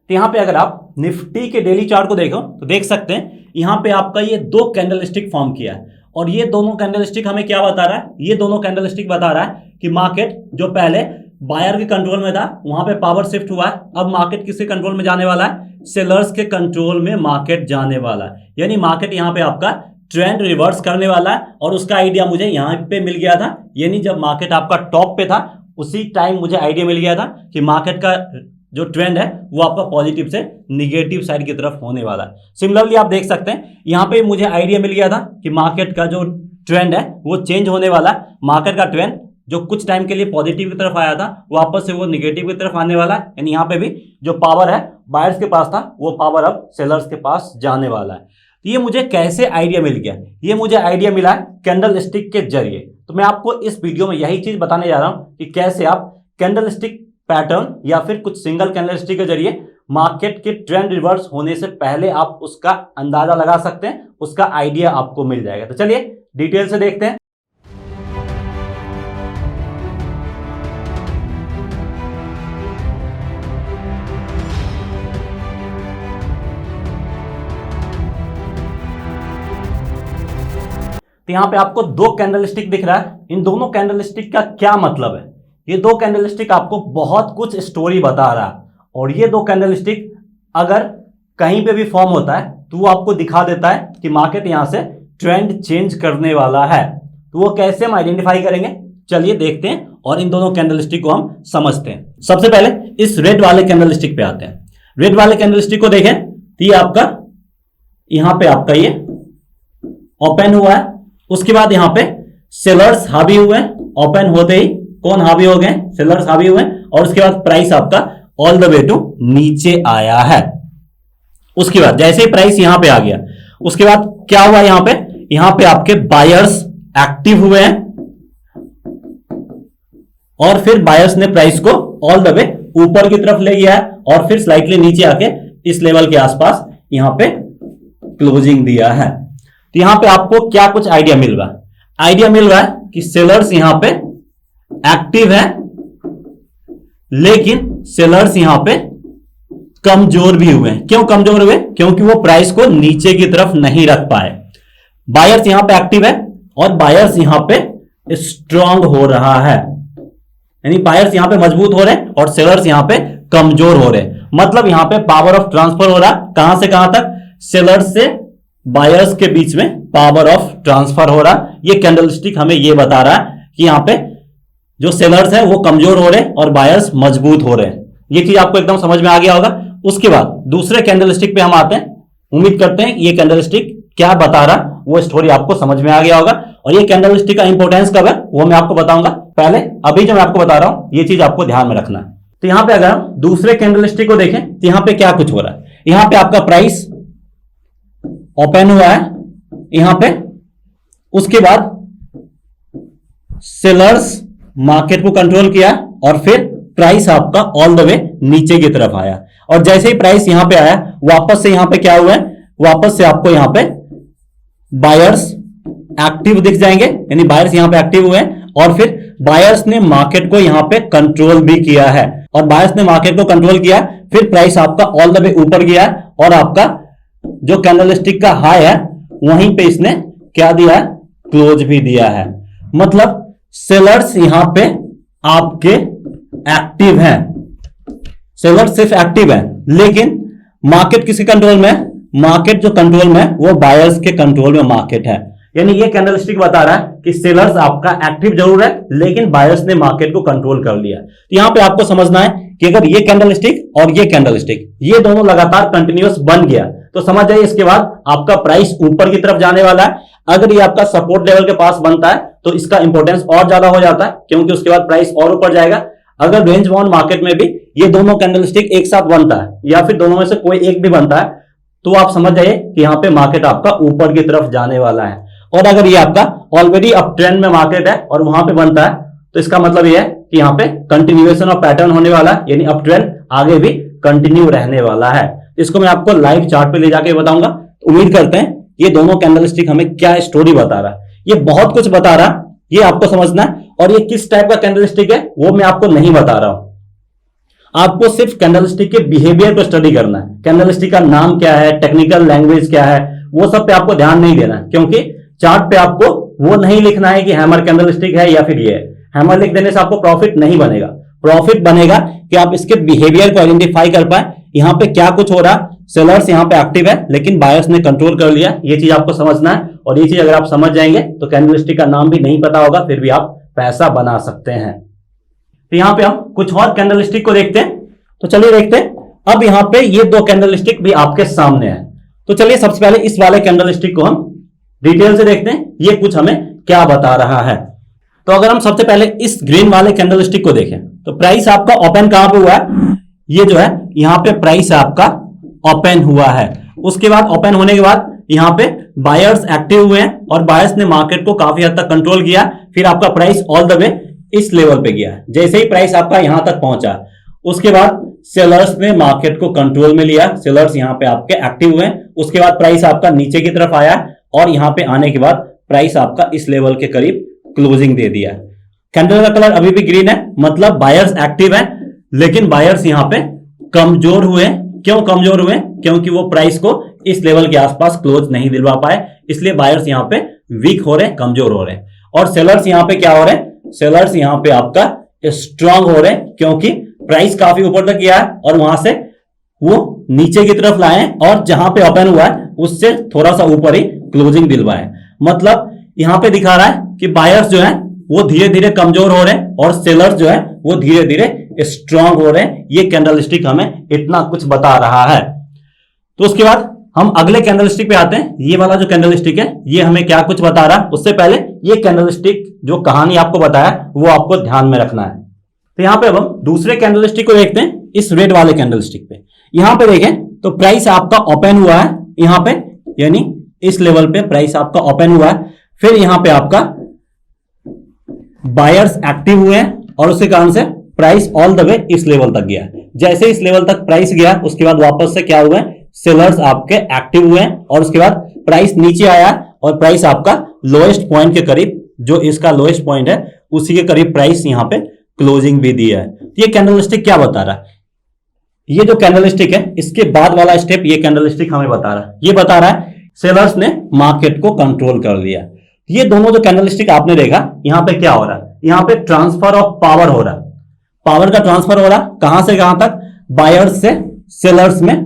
तो यहाँ पे अगर आप निफ्टी के डेली चार्ट को देखो तो देख सकते हैं यहाँ पे आपका ये दो कैंडलस्टिक फॉर्म किया है और ये दोनों कैंडलस्टिक हमें क्या बता रहा है, ये दोनों कैंडलस्टिक बता रहा है कि मार्केट जो पहले बायर के कंट्रोल में था वहां पे पावर शिफ्ट हुआ है, अब मार्केट किसके कंट्रोल में जाने वाला है, सेलर्स के कंट्रोल में मार्केट जाने वाला है। यानी मार्केट यहाँ पे आपका ट्रेंड रिवर्स करने वाला है और उसका आइडिया मुझे यहाँ पे मिल गया था। यानी जब मार्केट आपका टॉप पे था उसी टाइम मुझे आइडिया मिल गया था कि मार्केट का जो ट्रेंड है वो आपका पॉजिटिव से निगेटिव साइड की तरफ होने वाला है। सिमिलरली आप देख सकते हैं यहाँ पे मुझे आइडिया मिल गया था कि मार्केट का जो ट्रेंड है वो चेंज होने वाला है। मार्केट का ट्रेंड जो कुछ टाइम के लिए पॉजिटिव की तरफ आया था वापस से वो निगेटिव की तरफ आने वाला है। यानी यहाँ पे भी जो पावर है बायर्स के पास था वो पावर अब सेलर्स के पास जाने वाला है। तो ये मुझे कैसे आइडिया मिल गया, ये मुझे आइडिया मिला है कैंडल स्टिक के जरिए। तो मैं आपको इस वीडियो में यही चीज बताने जा रहा हूं कि कैसे आप कैंडल स्टिक पैटर्न या फिर कुछ सिंगल कैंडल स्टिक के जरिए मार्केट के ट्रेंड रिवर्स होने से पहले आप उसका अंदाजा लगा सकते हैं, उसका आइडिया आपको मिल जाएगा। तो चलिए डिटेल से देखते हैं। तो यहां पे आपको दो कैंडलस्टिक दिख रहा है, इन दोनों कैंडलस्टिक का क्या मतलब है? ये दो कैंडलस्टिक आपको बहुत कुछ स्टोरी बता रहा है और ये दो कैंडलस्टिक अगर कहीं पे भी फॉर्म होता है तो वो आपको दिखा देता है कि मार्केट यहां से ट्रेंड चेंज करने वाला है। तो वो कैसे हम आइडेंटिफाई करेंगे, चलिए देखते हैं और इन दोनों कैंडलस्टिक को हम समझते हैं। सबसे पहले इस रेड वाले कैंडलस्टिक पे आते हैं। रेड वाले कैंडलस्टिक को देखें तो ये आपका यहां पे आपका ये ओपन हुआ है, उसके बाद यहां पे सेलर्स हावी हुए, ओपन होते ही कौन हावी हो गए, सेलर्स हावी हुए और उसके बाद प्राइस आपका ऑल द वे टू नीचे आया है। उसके बाद जैसे ही प्राइस यहां पे आ गया उसके बाद क्या हुआ, यहां पे आपके बायर्स एक्टिव हुए हैं और फिर बायर्स ने प्राइस को ऑल द वे ऊपर की तरफ ले गया है और फिर स्लाइटली नीचे आके इस लेवल के आसपास यहां पे क्लोजिंग दिया है। तो यहां पे आपको क्या कुछ आइडिया मिल रहा है, आइडिया मिल रहा है कि सेलर्स यहां पे एक्टिव है लेकिन सेलर्स यहां पे कमजोर भी हुए हैं। क्यों कमजोर हुए, क्योंकि वो प्राइस को नीचे की तरफ नहीं रख पाए। बायर्स यहां पे एक्टिव है और बायर्स यहां पे स्ट्रांग हो रहा है, यानी बायर्स यहां पे मजबूत हो रहे हैं और सेलर्स यहां पे कमजोर हो रहे हैं। मतलब यहां पे पावर ऑफ ट्रांसफर हो रहा, कहां से कहां तक, सेलर्स से बायर्स के बीच में पावर ऑफ ट्रांसफर हो रहा। ये कैंडलस्टिक हमें ये बता रहा है कि यहां पे जो सेलर्स है वो कमजोर हो रहे हैं और बायर्स मजबूत हो रहे हैं। ये चीज आपको एकदम समझ में आ गया होगा। उसके बाद दूसरे कैंडलस्टिक पे हम आते हैं। उम्मीद करते हैं कि ये कैंडलस्टिक क्या बता रहा वो स्टोरी आपको समझ में आ गया होगा और ये कैंडलस्टिक का इंपॉर्टेंस कब है वो मैं आपको बताऊंगा। पहले अभी जो मैं आपको बता रहा हूं ये चीज आपको ध्यान में रखना है। तो यहां पे अगर हम दूसरे कैंडलस्टिक को देखें तो यहां पे क्या कुछ हो रहा है, यहां पे आपका प्राइस ओपन हुआ है यहां पे, उसके बाद सेलर्स मार्केट को कंट्रोल किया और फिर प्राइस आपका ऑल द वे नीचे की तरफ आया और जैसे ही प्राइस यहां पे आया वापस से यहां पे क्या हुआ है, वापस से आपको यहां पे बायर्स एक्टिव दिख जाएंगे, यानी बायर्स यहां पे एक्टिव हुए और फिर बायर्स ने मार्केट को यहां पे कंट्रोल भी किया है और बायर्स ने मार्केट को कंट्रोल किया, फिर प्राइस आपका ऑल द वे ऊपर गया और आपका जो कैंडलस्टिक का हाई है वहीं पे इसने क्या दिया है, क्लोज भी दिया है। मतलब सेलर्स यहां पे आपके एक्टिव हैं, सेलर्स सिर्फ एक्टिव है लेकिन मार्केट किसके कंट्रोल में है, मार्केट जो कंट्रोल में है वो बायर्स के कंट्रोल में मार्केट है। यानी ये कैंडलस्टिक बता रहा है कि सेलर्स आपका एक्टिव जरूर है लेकिन बायर्स ने मार्केट को कंट्रोल कर लिया। तो यहां पे आपको समझना है कि अगर ये कैंडलस्टिक और ये कैंडलस्टिक ये दोनों लगातार कंटिन्यूअस बन गया तो समझ जाइए इसके बाद आपका प्राइस ऊपर की तरफ जाने वाला है। अगर ये आपका सपोर्ट लेवल के पास बनता है तो इसका इंपॉर्टेंस और ज्यादा हो जाता है क्योंकि उसके बाद प्राइस और ऊपर जाएगा। अगर रेंज बाउंड मार्केट में भी ये दोनों कैंडलस्टिक एक साथ बनता है या फिर दोनों में से कोई एक भी बनता है तो आप समझ जाइए कि यहां पे मार्केट आपका ऊपर की तरफ जाने वाला है। और अगर ये आपका ऑलरेडी अप ट्रेंड में मार्केट है और वहां पे बनता है तो इसका मतलब ये है कि यहां पे कंटिन्यूएशन ऑफ पैटर्न होने वाला है, यानी अप ट्रेंड आगे भी कंटिन्यू रहने वाला है। इसको मैं आपको लाइव चार्ट पे ले जाके बताऊंगा। उम्मीद करते हैं ये दोनों कैंडलस्टिक हमें क्या स्टोरी बता रहा है, ये बहुत कुछ बता रहा है, ये आपको समझना है। और ये किस टाइप का कैंडलस्टिक है वो मैं आपको नहीं बता रहा हूं। आपको सिर्फ कैंडलस्टिक के बिहेवियर को स्टडी करना है। कैंडलस्टिक का नाम क्या है, टेक्निकल लैंग्वेज क्या है, वो सब पे आपको ध्यान नहीं देना, क्योंकि चार्ट पे आपको वो नहीं लिखना है कि हैमर कैंडलस्टिक है या फिर ये है। हैमर लिख देने से आपको प्रॉफिट नहीं बनेगा। प्रॉफिट बनेगा कि आप इसके बिहेवियर को आइडेंटिफाई कर पाए, यहां पे क्या कुछ हो रहा। सेलर्स यहां पे एक्टिव है लेकिन बायर्स ने कंट्रोल कर लिया, ये चीज आपको समझना है। और ये चीज अगर आप समझ जाएंगे तो कैंडलस्टिक का नाम भी नहीं पता होगा फिर भी आप पैसा बना सकते हैं। तो यहां पे हम कुछ और कैंडलस्टिक को देखते हैं। तो चलिए देखते हैं। अब यहां पे ये दो कैंडलस्टिक भी आपके सामने है। तो चलिए सबसे पहले इस वाले कैंडलस्टिक को हम डिटेल से देखते हैं, ये कुछ हमें क्या बता रहा है। तो अगर हम सबसे पहले इस ग्रीन वाले कैंडलस्टिक को देखें तो प्राइस आपका ओपन कहां पे हुआ है, ये जो है यहां पे प्राइस आपका ओपन हुआ है। उसके बाद ओपन होने के बाद यहां पे बायर्स एक्टिव हुए हैं और बायर्स ने मार्केट को काफी हद तक कंट्रोल किया। फिर आपका प्राइस ऑल द वे इस लेवल पे गया। जैसे ही प्राइस आपका यहां तक पहुंचा उसके बाद सेलर्स ने मार्केट को कंट्रोल में लिया, सेलर्स यहां पे आपके एक्टिव हुए। उसके बाद प्राइस आपका नीचे की तरफ आया और यहां पे आने के बाद प्राइस आपका इस लेवल के करीब क्लोजिंग दे दिया। कैंडल का कलर अभी भी ग्रीन है, मतलब बायर्स एक्टिव है, लेकिन बायर्स यहां पे कमजोर हुए। क्यों कमजोर हुए? क्योंकि वो प्राइस को इस लेवल के आसपास क्लोज नहीं दिलवा पाए, इसलिए बायर्स यहां पे वीक हो रहे, कमजोर हो रहे। और सेलर्स यहां पे क्या हो रहे हैं? सेलर्स यहां पे आपका स्ट्रांग हो रहे हैं, क्योंकि प्राइस काफी ऊपर तक गया है और वहां से वो नीचे की तरफ लाए और जहां पे ओपन हुआ है उससे थोड़ा सा ऊपर ही क्लोजिंग दिलवाए। मतलब यहां पे दिखा रहा है कि बायर्स जो है वो धीरे धीरे कमजोर हो रहे हैं और सेलर्स जो है वो धीरे धीरे स्ट्रांग हो रहे हैं। ये कैंडलस्टिक हमें इतना कुछ बता रहा है। तो उसके बाद हम अगले कैंडलस्टिक पे आते हैं। ये वाला जो कैंडलस्टिक है ये हमें क्या कुछ बता रहा है, उससे पहले ये कैंडलस्टिक जो कहानी आपको बताया वो आपको ध्यान में रखना है। तो यहां पे अब हम दूसरे कैंडलस्टिक को देखते हैं, इस रेड वाले कैंडलस्टिक पे। यहां पे देखें तो प्राइस आपका ओपन हुआ है यहां पे, यानी इस लेवल पे प्राइस आपका ओपन हुआ है। फिर यहां पे आपका बायर्स एक्टिव हुए हैं और उसके कारण से प्राइस ऑल द वे इस लेवल तक गया। जैसे इस लेवल तक प्राइस गया उसके बाद वापस से क्या हुआ है, सेलर्स आपके एक्टिव हुए हैं और उसके बाद प्राइस नीचे आया और प्राइस आपका लोएस्ट पॉइंट के करीब, जो इसका लोएस्ट पॉइंट है उसी के करीब प्राइस यहां पे क्लोजिंग भी दिया है। तो ये कैंडलस्टिक क्या बता रहा है? ये जो कैंडलस्टिक है इसके बाद वाला स्टेप ये कैंडलस्टिक हमें बता रहा है। ये बता रहा है सेलर्स ने मार्केट को कंट्रोल कर लिया। ये दोनों जो कैंडलस्टिक आपने देखा यहां पे क्या हो रहा है, यहां पे ट्रांसफर ऑफ पावर हो रहा है। पावर का ट्रांसफर हो रहा, कहां से कहां तक? बायर्स से सेलर्स में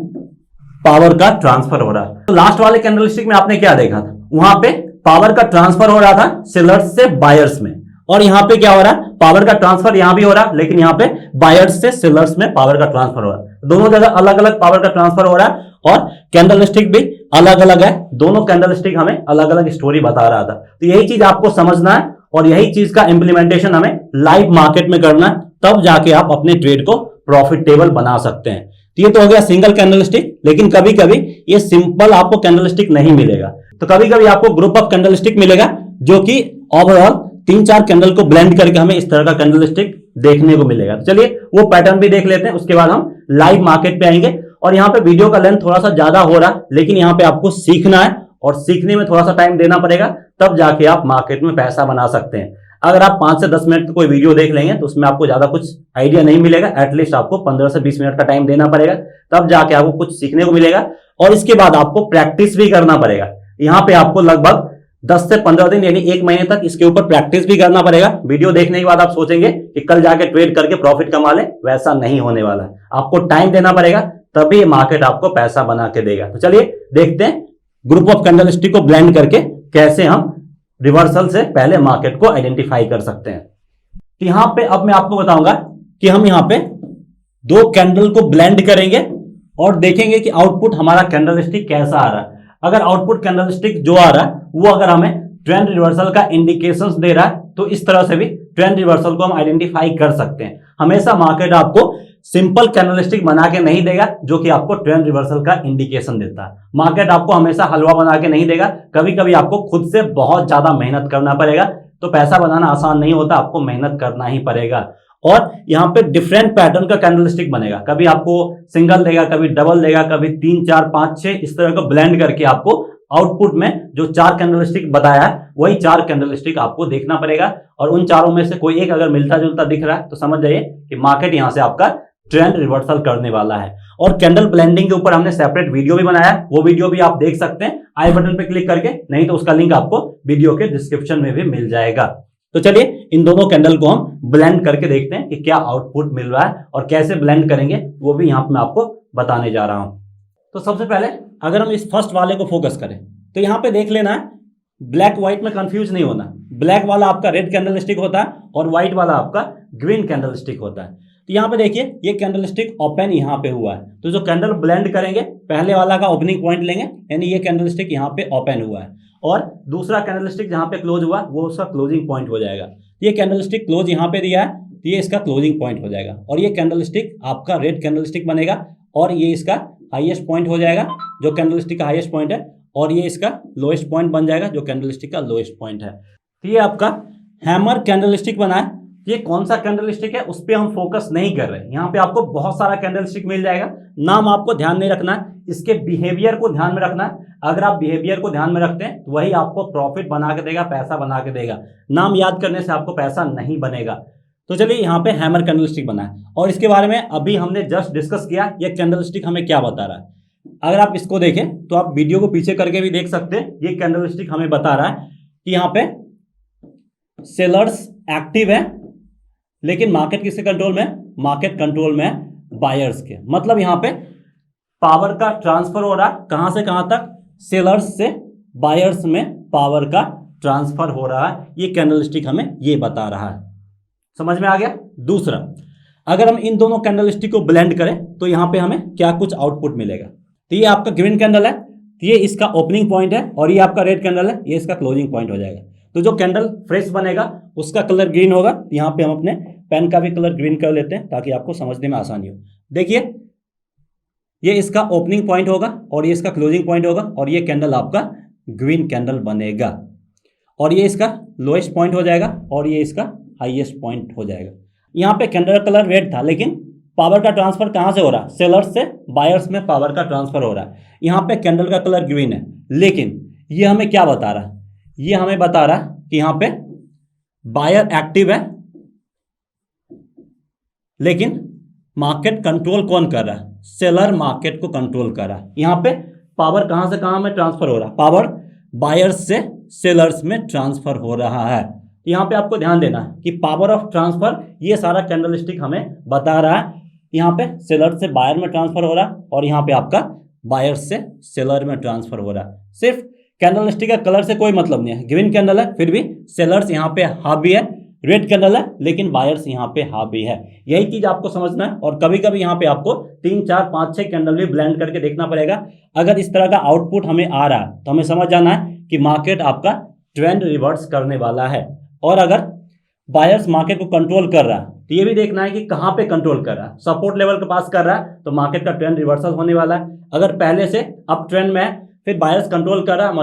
पावर का ट्रांसफर हो रहा है। तो लास्ट वाले कैंडलस्टिक में आपने क्या देखा था, वहां पे पावर का ट्रांसफर हो रहा था सेलर्स से बायर्स में, और यहां पे क्या हो रहा है, पावर का ट्रांसफर यहां भी हो रहा है लेकिन यहां पे बायर्स से सेलर्स में पावर का ट्रांसफर हो रहा है। दोनों जगह अलग अलग पावर का ट्रांसफर हो रहा है और कैंडलस्टिक भी अलग अलग है। दोनों कैंडलस्टिक हमें अलग अलग स्टोरी बता रहा था। तो यही चीज आपको समझना है और यही चीज का इंप्लीमेंटेशन हमें लाइव मार्केट में करना है, तब जाके आप अपने ट्रेड को प्रॉफिटेबल बना सकते हैं। तो ये तो हो गया सिंगल कैंडलस्टिक, लेकिन कभी कभी ये सिंपल आपको कैंडलस्टिक नहीं मिलेगा। तो कभी कभी आपको ग्रुप ऑफ कैंडलस्टिक मिलेगा जो कि ओवरऑल 3-4 कैंडल को ब्लेंड करके हमें इस तरह का कैंडलस्टिक देखने को मिलेगा। तो चलिए वो पैटर्न भी देख लेते हैं, उसके बाद हम लाइव मार्केट पे आएंगे। और यहाँ पे वीडियो का लेंथ थोड़ा सा ज्यादा हो रहा है, लेकिन यहाँ पे आपको सीखना है और सीखने में थोड़ा सा टाइम देना पड़ेगा, तब जाके आप मार्केट में पैसा बना सकते हैं। अगर आप 5 से 10 मिनट कोई वीडियो देख लेंगे तो उसमें आपको ज्यादा कुछ आइडिया नहीं मिलेगा। एटलीस्ट आपको 15 से 20 मिनट का टाइम देना पड़ेगा, तब जाके आपको कुछ सीखने को मिलेगा। और इसके बाद आपको प्रैक्टिस भी करना पड़ेगा। यहाँ पे आपको लगभग 10 से 15 दिन यानी 1 महीने तक इसके ऊपर प्रैक्टिस भी करना पड़ेगा। वीडियो देखने के बाद आप सोचेंगे कि कल जाके ट्रेड करके प्रॉफिट कमा ले, वैसा नहीं होने वाला है। आपको टाइम देना पड़ेगा, तभी मार्केट आपको पैसा बना के देगा। तो चलिए देखते हैं ग्रुप ऑफ कैंडलस्टिक को ब्लेंड करके कैसे हम रिवर्सल से पहले मार्केट को आइडेंटिफाई कर सकते हैं। तो यहां पे अब मैं आपको बताऊंगा कि हम यहां पे 2 कैंडल को ब्लेंड करेंगे और देखेंगे कि आउटपुट हमारा कैंडलस्टिक कैसा आ रहा है। अगर आउटपुट कैंडलस्टिक जो आ रहा है वो अगर हमें ट्रेंड रिवर्सल का इंडिकेशंस दे रहा है, तो इस तरह से भी ट्रेंड रिवर्सल को हम आइडेंटिफाई कर सकते हैं। हमेशा मार्केट आपको सिंपल कैंडलस्टिक बना के नहीं देगा जो कि आपको ट्रेंड रिवर्सल का इंडिकेशन देता है। मार्केट आपको हमेशा हलवा बना के नहीं देगा, कभी कभी आपको खुद से बहुत ज्यादा मेहनत करना पड़ेगा। तो पैसा बनाना आसान नहीं होता, आपको मेहनत करना ही पड़ेगा। और यहां पे डिफरेंट पैटर्न का कैंडलस्टिक बनेगा, कभी आपको सिंगल देगा, कभी डबल देगा, कभी 3, 4, 5, 6 इस तरह का ब्लेंड करके आपको आउटपुट में जो 4 कैंडलस्टिक बताया है वही 4 कैंडलस्टिक आपको देखना पड़ेगा। और उन चारों में से कोई एक अगर मिलता जुलता दिख रहा है तो समझ जाइए कि मार्केट यहां से आपका ट्रेंड रिवर्सल करने वाला है। और कैंडल ब्लेंडिंग के ऊपर हमने सेपरेट वीडियो भी बनाया है, वो वीडियो भी आप देख सकते हैं आई बटन पे क्लिक करके, नहीं तो उसका लिंक आपको वीडियो के डिस्क्रिप्शन में भी मिल जाएगा। तो चलिए इन दोनों कैंडल को हम ब्लेंड करके देखते हैं कि क्या आउटपुट मिल रहा है और कैसे ब्लेंड करेंगे वो भी यहां पर मैं आपको बताने जा रहा हूं। तो सबसे पहले अगर हम इस फर्स्ट वाले को फोकस करें तो यहां पे देख लेना है, ब्लैक व्हाइट में कंफ्यूज नहीं होना। ब्लैक वाला आपका रेड कैंडल स्टिक होता है और व्हाइट वाला आपका ग्रीन कैंडल स्टिक होता है। तो यहां पे देखिए ये कैंडल स्टिक ओपन यहां पे हुआ है, तो जो कैंडल ब्लेंड करेंगे पहले वाला का ओपनिंग पॉइंट लेंगे, यानी ये कैंडल स्टिक यहां पे ओपन हुआ है और दूसरा कैंडल स्टिक जहां पे क्लोज हुआ वो उसका क्लोजिंग पॉइंट हो जाएगा। ये कैंडल स्टिक क्लोज यहां पे दिया है तो ये इसका क्लोजिंग पॉइंट हो जाएगा और ये कैंडल स्टिक आपका रेड कैंडल स्टिक बनेगा और ये इसका हाईएस्ट पॉइंट हो जाएगा जो कैंडल स्टिक का हाईएस्ट पॉइंट है, और ये इसका लोएस्ट पॉइंट बन जाएगा जो कैंडल स्टिक का लोएस्ट पॉइंट है। तो ये आपका हैमर कैंडल स्टिक बना है। ये कौन सा कैंडल स्टिक है उस पर हम फोकस नहीं कर रहे हैं, यहाँ पे आपको बहुत सारा कैंडल स्टिक मिल जाएगा, नाम आपको ध्यान नहीं रखना है, इसके बिहेवियर को ध्यान में रखना है। अगर आप बिहेवियर को ध्यान में रखते हैं तो वही आपको प्रॉफिट बना के देगा, पैसा बना के देगा। नाम याद करने से आपको पैसा नहीं बनेगा। तो चलिए यहाँ पे हैमर कैंडल स्टिक बना है और इसके बारे में अभी हमने जस्ट डिस्कस किया, ये कैंडल स्टिक हमें क्या बता रहा है। अगर आप इसको देखें तो आप वीडियो को पीछे करके भी देख सकते हैं, ये कैंडल स्टिक हमें बता रहा है कि यहाँ पे सेलर्स एक्टिव है, लेकिन मार्केट किसके कंट्रोल में, मार्केट कंट्रोल में बायर्स के। मतलब यहाँ पे पावर का ट्रांसफर हो रहा है, कहां से कहां तक, सेलर्स से बायर्स में पावर का ट्रांसफर हो रहा है। ये कैंडल स्टिक हमें ये बता रहा है, समझ में आ गया। दूसरा, अगर हम इन दोनों कैंडल स्टिक को ब्लेंड करें तो यहाँ पे हमें क्या कुछ आउटपुट मिलेगा। तो ये आपका ग्रीन कैंडल है, तो ये इसका ओपनिंग पॉइंट है, और ये आपका रेड कैंडल है, ये इसका क्लोजिंग पॉइंट हो जाएगा। तो जो कैंडल फ्रेश बनेगा उसका कलर ग्रीन होगा। तो यहाँ पे हम अपने पेन का भी कलर ग्रीन कर लेते हैं ताकि आपको समझने में आसानी हो। देखिए ये इसका ओपनिंग पॉइंट होगा और ये इसका क्लोजिंग पॉइंट होगा, और ये कैंडल आपका ग्रीन कैंडल बनेगा, और ये इसका लोएस्ट पॉइंट हो जाएगा और ये इसका हाईएस्ट पॉइंट हो जाएगा। यहाँ पे कैंडल कलर रेड था, लेकिन पावर का ट्रांसफर कहाँ से हो रहा है, सेलर्स से बायर्स में पावर का ट्रांसफर हो रहा है। यहाँ पे कैंडल का कलर ग्रीन है, लेकिन ये हमें क्या बता रहा है, ये हमें बता रहा है कि यहाँ पे बायर एक्टिव है, लेकिन मार्केट कंट्रोल कौन कर रहा है, सेलर मार्केट को कंट्रोल कर रहा है। यहाँ पे पावर कहां से कहां में ट्रांसफर हो रहा है, पावर बायर्स से सेलर्स में ट्रांसफर हो रहा है। यहाँ पे आपको ध्यान देना है कि पावर ऑफ ट्रांसफर ये सारा कैंडल स्टिक हमें बता रहा है। यहाँ पे सेलर से बायर में ट्रांसफर हो रहा है और यहाँ पे आपका बायर से सेलर में ट्रांसफर हो रहा है। सिर्फ कैंडल स्टिक का कलर से कोई मतलब नहीं है, ग्रीन कैंडल है फिर भी सेलर्स यहाँ पे हावी है, रेड कैंडल है लेकिन बायर्स यहाँ पे हावी है। यही चीज आपको समझना है। और कभी कभी यहाँ पे आपको 3, 4, 5, 6 कैंडल भी ब्लेंड करके देखना पड़ेगा। अगर इस तरह का आउटपुट हमें आ रहा है तो हमें समझ जाना है कि मार्केट आपका ट्रेंड रिवर्स करने वाला है। और अगर बायर्स मार्केट को कंट्रोल कर रहा है तो ये भी देखना है कि कहाँ पे कंट्रोल कर रहा है। सपोर्ट लेवल के पास कर रहा है तो मार्केट का ट्रेंड रिवर्सल होने वाला है। अगर पहले से अप ट्रेंड में है फिर बायर्स कंट्रोल कर रहा है,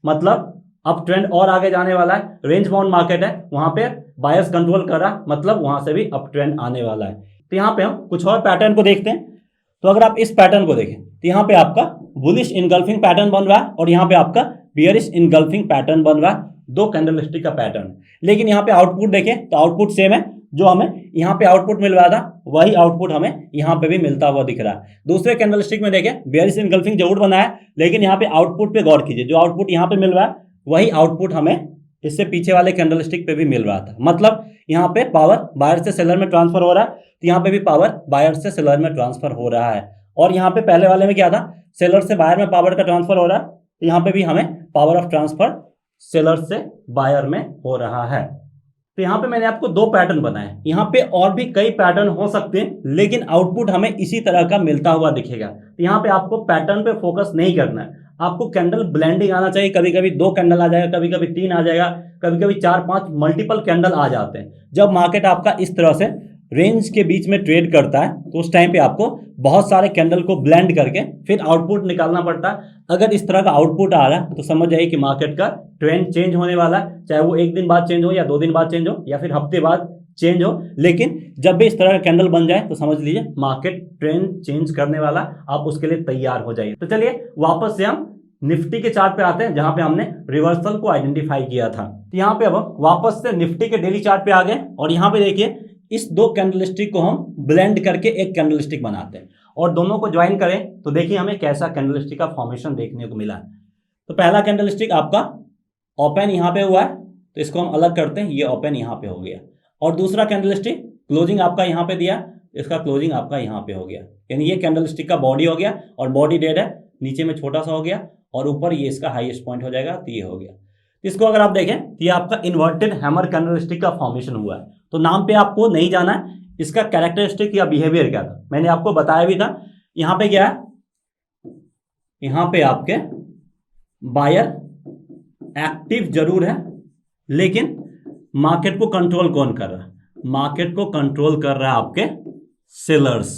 मतलब अप ट्रेंड और आगे जाने वाला है। रेंज बाउंड मार्केट है, वहां पे बायर्स कंट्रोल कर रहा है, मतलब वहां से भी अप ट्रेंड आने वाला है। तो यहाँ पे हम कुछ और पैटर्न को देखते हैं। तो अगर आप इस पैटर्न को देखें तो यहाँ पे आपका बुलिश इनगल्फिंग पैटर्न बन रहा है और यहाँ पे आपका बियरिश इनगल्फिंग पैटर्न बन रहा है। दो कैंडल स्टिक का पैटर्न, लेकिन यहाँ पे आउटपुट देखें तो आउटपुट सेम है। जो हमें यहाँ पे आउटपुट मिल रहा था वही आउटपुट हमें यहाँ पे भी मिलता हुआ दिख रहा है। दूसरे कैंडल स्टिक में देखें बियरिश इनगल्फिंग जरूर बना है, लेकिन यहाँ पे आउटपुट पे गौर कीजिए, जो आउटपुट यहाँ पे मिल रहा है वही आउटपुट हमें इससे पीछे वाले कैंडल स्टिक पे भी मिल रहा था। मतलब यहाँ पे पावर बायर से सेलर में ट्रांसफर हो रहा है, तो यहाँ पे भी पावर बायर से सेलर में ट्रांसफर हो रहा है। और यहाँ पे पहले वाले में क्या था, सेलर से बायर में पावर का ट्रांसफर हो रहा है, तो यहाँ पे भी हमें पावर ऑफ ट्रांसफर सेलर से बायर में हो रहा है। तो यहाँ पे मैंने आपको दो पैटर्न बनाए। यहाँ पे और भी कई पैटर्न हो सकते हैं, लेकिन आउटपुट हमें इसी तरह का मिलता हुआ दिखेगा। तो यहाँ पे आपको पैटर्न पे फोकस नहीं करना है, आपको कैंडल ब्लेंडिंग आना चाहिए। कभी कभी 2 कैंडल आ जाएगा, कभी कभी 3 आ जाएगा, कभी कभी 4-5 मल्टीपल कैंडल आ जाते हैं। जब मार्केट आपका इस तरह से रेंज के बीच में ट्रेड करता है तो उस टाइम पे आपको बहुत सारे कैंडल को ब्लेंड करके फिर आउटपुट निकालना पड़ता है। अगर इस तरह का आउटपुट आ रहा है तो समझ जाइए कि मार्केट का ट्रेंड चेंज होने वाला है, चाहे वो 1 दिन बाद चेंज हो या 2 दिन बाद चेंज हो या फिर हफ्ते बाद चेंज हो। लेकिन जब भी इस तरह का कैंडल बन जाए तो समझ लीजिए मार्केट ट्रेंड चेंज करने वाला, आप उसके लिए तैयार हो जाइए। तो चलिए वापस से हम निफ्टी के चार्ट पे आते हैं, जहां पे हमने रिवर्सल को आइडेंटिफाई किया था। तो यहाँ पे अब वापस से निफ्टी के डेली चार्ट पे आ गए और यहाँ पे देखिए इस दो कैंडलस्टिक को हम ब्लेंड करके एक कैंडलस्टिक बनाते हैं और दोनों को ज्वाइन करें तो देखिए हमें कैसा कैंडलस्टिक का फॉर्मेशन देखने को मिला है। तो पहला कैंडलस्टिक आपका ओपन यहाँ पे हुआ है, तो इसको हम अलग करते हैं, ये ओपन यहाँ पे हो गया। और दूसरा कैंडलस्टिक क्लोजिंग आपका यहाँ पे दिया, इसका क्लोजिंग आपका यहाँ पे हो गया, यानी ये कैंडलस्टिक का बॉडी हो गया और बॉडी डेड है, नीचे में छोटा सा हो गया और ऊपर ये इसका हाईएस्ट पॉइंट हो जाएगा, तो ये हो गया। इसको अगर आप देखें तो ये आपका इन्वर्टेड हैमर कैंडलस्टिक का फॉर्मेशन हुआ है। तो नाम पे आपको नहीं जाना है, इसका कैरेक्टरिस्टिक या बिहेवियर क्या था मैंने आपको बताया भी था। यहाँ पे क्या है, यहाँ पे आपके बायर एक्टिव जरूर है, लेकिन मार्केट को कंट्रोल कौन कर रहा है? मार्केट को कंट्रोल कर रहा है आपके सेलर्स।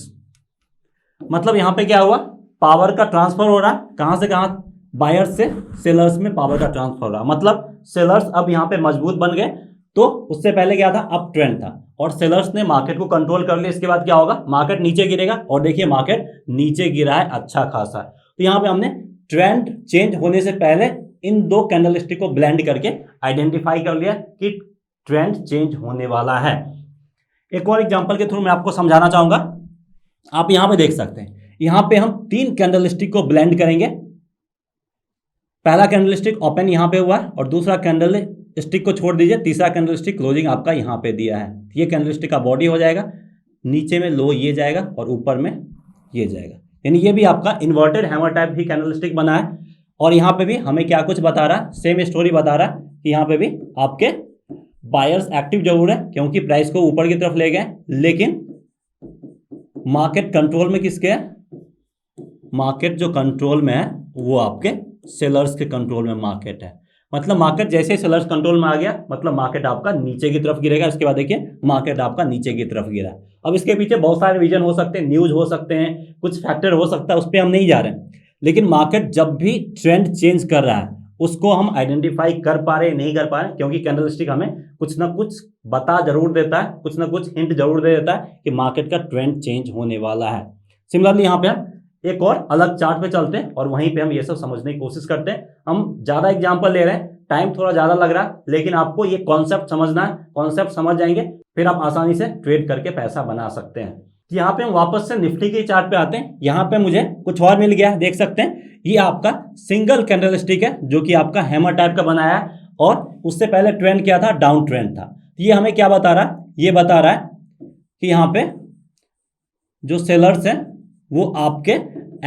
मतलब यहां पे क्या हुआ, पावर का ट्रांसफर हो रहा है, कहां से कहां? बायर्स से सेलर्स में पावर का ट्रांसफर हो रहा है। मतलब सेलर्स अब यहां पे मजबूत बन गए। तो उससे पहले क्या था, अप ट्रेंड था और सेलर्स ने मार्केट को कंट्रोल कर लिया। इसके बाद क्या होगा, मार्केट नीचे गिरेगा और देखिए मार्केट नीचे गिरा है अच्छा खासा। तो यहां पे हमने ट्रेंड चेंज होने से पहले इन दो कैंडलस्टिक को ब्लेंड करके आइडेंटिफाई कर लिया कि ट्रेंड चेंज होने वाला है। एक और एग्जांपल के थ्रू मैं आपको समझाना चाहूंगा। आप यहां पे देख सकते हैं, यहां पे हम तीन कैंडलस्टिक को ब्लेंड करेंगे। पहला कैंडलस्टिक ओपन यहां पे हुआ है और दूसरा कैंडलस्टिक को छोड़ दीजिए, तीसरा कैंडलस्टिक क्लोजिंग आपका यहां पे दिया है। ये कैंडलस्टिक का बॉडी हो जाएगा, नीचे में लो ये जाएगा और ऊपर में ये जाएगा, यानी ये भी आपका इन्वर्टेड हैमर टाइप भी कैंडलस्टिक बना है। और यहाँ पे भी हमें क्या कुछ बता रहा है, सेम स्टोरी बता रहा है कि यहाँ पे भी आपके बायर्स एक्टिव जरूर है क्योंकि प्राइस को ऊपर की तरफ ले गए, लेकिन मार्केट कंट्रोल में किसके है? मार्केट जो कंट्रोल में है वो आपके सेलर्स के कंट्रोल में मार्केट है। मतलब मार्केट जैसे सेलर्स कंट्रोल में आ गया, मतलब मार्केट आपका नीचे की तरफ गिरेगा। इसके बाद देखिए मार्केट आपका नीचे की तरफ गिरा। अब इसके पीछे बहुत सारे रीजन हो सकते हैं, न्यूज हो सकते हैं, कुछ फैक्टर हो सकता है, उस पर हम नहीं जा रहे हैं। लेकिन मार्केट जब भी ट्रेंड चेंज कर रहा है उसको हम आइडेंटिफाई कर पा रहे नहीं कर पा रहे, क्योंकि कैंडलस्टिक हमें कुछ ना कुछ बता जरूर देता है, कुछ ना कुछ हिंट जरूर दे देता है कि मार्केट का ट्रेंड चेंज होने वाला है। सिमिलरली यहाँ पे हम एक और अलग चार्ट पे चलते हैं और वहीं पे हम ये सब समझने की कोशिश करते हैं। हम ज्यादा एग्जांपल ले रहे हैं, टाइम थोड़ा ज्यादा लग रहा है, लेकिन आपको ये कॉन्सेप्ट समझना है। कॉन्सेप्ट समझ जाएंगे फिर आप आसानी से ट्रेड करके पैसा बना सकते हैं। यहाँ पे हम वापस से निफ्टी के चार्ट पे आते हैं। यहाँ पे मुझे कुछ और मिल गया, देख सकते हैं ये आपका सिंगल कैंडलस्टिक है जो कि आपका हैमर टाइप का बनाया है और उससे पहले ट्रेंड क्या था, डाउन ट्रेंड था। ये हमें क्या बता रहा है, ये बता रहा है कि यहाँ पे जो सेलर्स हैं वो आपके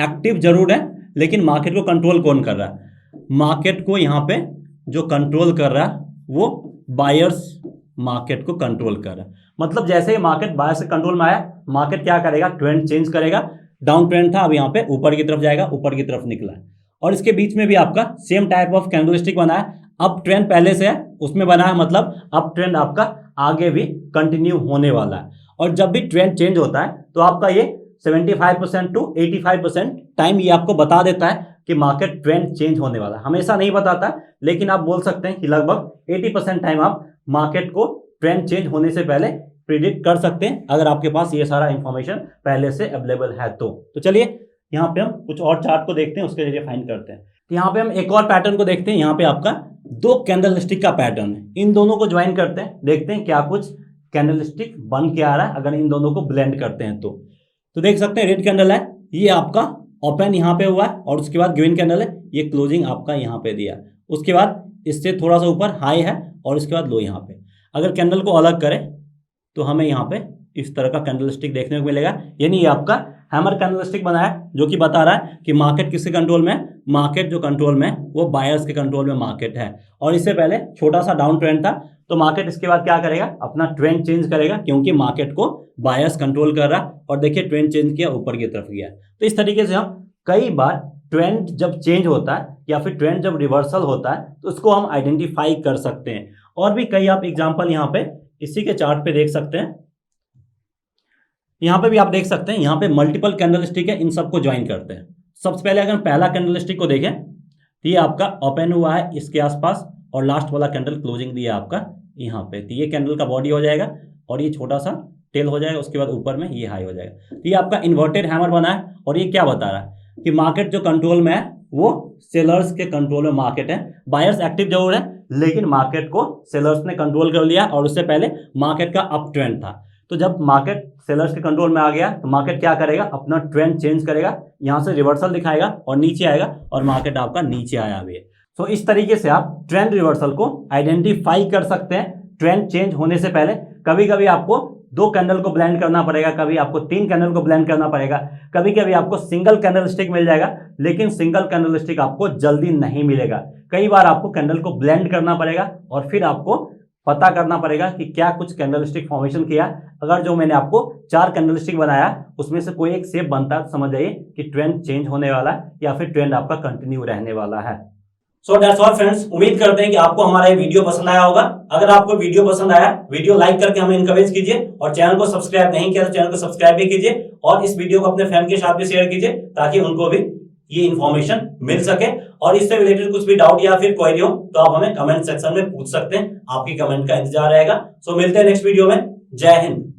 एक्टिव जरूर है, लेकिन मार्केट को कंट्रोल कौन कर रहा है? मार्केट को यहाँ पे जो कंट्रोल कर रहा है वो बायर्स मार्केट को कंट्रोल कर रहा है। मतलब जैसे ही मार्केट बायर्स से कंट्रोल में आया, मार्केट क्या करेगा, ट्रेंड चेंज करेगा। डाउन ट्रेंड था, अब यहाँ पे ऊपर की तरफ जाएगा, ऊपर की तरफ निकला है। और इसके बीच में भी आपका सेम टाइप ऑफ कैंडलस्टिक बना है। अप ट्रेंड पहले से है उसमें बना है, मतलब अप ट्रेंड आपका आगे भी कंटिन्यू होने वाला है। और जब भी ट्रेंड चेंज होता है तो आपका ये 75% टू 85% टाइम ये आपको बता देता है कि मार्केट ट्रेंड चेंज होने वाला है। हमेशा नहीं बताता, लेकिन आप बोल सकते हैं कि लगभग 80% टाइम आप मार्केट को ट्रेंड चेंज होने से पहले प्रिडिक्ट कर सकते हैं, अगर आपके पास ये सारा इंफॉर्मेशन पहले से अवेलेबल है तो चलिए यहाँ पे हम कुछ और चार्ट को देखते हैं, उसके जरिए फाइंड करते हैं। तो यहाँ पे हम एक और पैटर्न को देखते हैं। यहाँ पे आपका दो कैंडलस्टिक का पैटर्न है, इन दोनों को ज्वाइन करते हैं, देखते हैं क्या कुछ कैंडलस्टिक बन के आ रहा है अगर इन दोनों को ब्लेंड करते हैं तो देख सकते हैं रेड कैंडल है, ये आपका ओपन यहाँ पे हुआ है और उसके बाद ग्रीन कैंडल है, ये क्लोजिंग आपका यहाँ पे दिया। उसके बाद इससे थोड़ा सा ऊपर हाई है और उसके बाद लो यहाँ पे। अगर कैंडल को अलग करें तो हमें यहाँ पे इस तरह का कैंडलस्टिक देखने को मिलेगा, यानी ये आपका हैमर कैंडलस्टिक बना है जो कि बता रहा है कि मार्केट किसके कंट्रोल में है? मार्केट जो कंट्रोल में है वो बायर्स के कंट्रोल में मार्केट है। और इससे पहले छोटा सा डाउन ट्रेंड था, तो मार्केट इसके बाद क्या करेगा, अपना ट्रेंड चेंज करेगा क्योंकि मार्केट को बायर्स कंट्रोल कर रहा। और देखिए ट्रेंड चेंज किया, ऊपर की तरफ गया। तो इस तरीके से हम कई बार ट्रेंड जब चेंज होता है या फिर ट्रेंड जब रिवर्सल होता है तो उसको हम आइडेंटिफाई कर सकते हैं। और भी कई आप एग्जाम्पल यहाँ पे इसी के चार्ट पे देख सकते हैं। यहाँ पे भी आप देख सकते हैं, यहाँ पे मल्टीपल कैंडलस्टिक है, इन सबको ज्वाइन करते हैं। सबसे पहले अगर पहला कैंडलस्टिक को देखें तो ये आपका ओपन हुआ है इसके आसपास और लास्ट वाला कैंडल क्लोजिंग दिया आपका यहाँ पे। तो ये कैंडल का बॉडी हो जाएगा और ये छोटा सा टेल हो जाएगा, उसके बाद ऊपर में ये हाई हो जाएगा। तो ये आपका इन्वर्टेड हैमर बना है और ये क्या बता रहा है कि मार्केट जो कंट्रोल में है वो सेलर्स के कंट्रोल में मार्केट है। बायर्स एक्टिव जरूर है, लेकिन मार्केट को सेलर्स ने कंट्रोल कर लिया और उससे पहले मार्केट का अप ट्रेंड था। तो जब मार्केट सेलर्स के कंट्रोल में आ गया तो मार्केट क्या करेगा, अपना ट्रेंड चेंज करेगा, यहां से रिवर्सल दिखाएगा और नीचे आएगा और मार्केट आपका नीचे आया भी है। तो इस तरीके से आप ट्रेंड रिवर्सल को आइडेंटिफाई कर सकते हैं ट्रेंड चेंज होने से पहले। कभी कभी आपको 2 कैंडल को ब्लेंड करना पड़ेगा, कभी आपको 3 कैंडल को ब्लेंड करना पड़ेगा, कभी कभी आपको सिंगल कैंडल स्टिक मिल जाएगा, लेकिन सिंगल कैंडल स्टिक आपको जल्दी नहीं मिलेगा। कई बार आपको कैंडल को ब्लेंड करना पड़ेगा और फिर आपको पता करना पड़ेगा कि क्या कुछ कैंडल स्टिक फॉर्मेशन किया। अगर जो मैंने आपको 4 कैंडल स्टिक बनाया उसमें से कोई एक शेप बनता है, समझ जाइए कि ट्रेंड चेंज होने वाला है या फिर ट्रेंड आपका कंटिन्यू रहने वाला है। सो दैट्स ऑल फ्रेंड्स, उम्मीद करते हैं कि आपको हमारा ये वीडियो पसंद आया होगा। अगर आपको वीडियो पसंद आया, वीडियो लाइक करके हमें इनकरेज कीजिए और चैनल को सब्सक्राइब नहीं किया तो चैनल को सब्सक्राइब भी कीजिए और इस वीडियो को अपने फ्रेंड के साथ भी शेयर कीजिए ताकि उनको भी ये इन्फॉर्मेशन मिल सके। और इससे रिलेटेड कुछ भी डाउट या फिर क्वेरी हो तो आप हमें कमेंट सेक्शन में पूछ सकते हैं, आपकी कमेंट का इंतजार रहेगा। सो मिलते हैं नेक्स्ट वीडियो में। जय हिंद।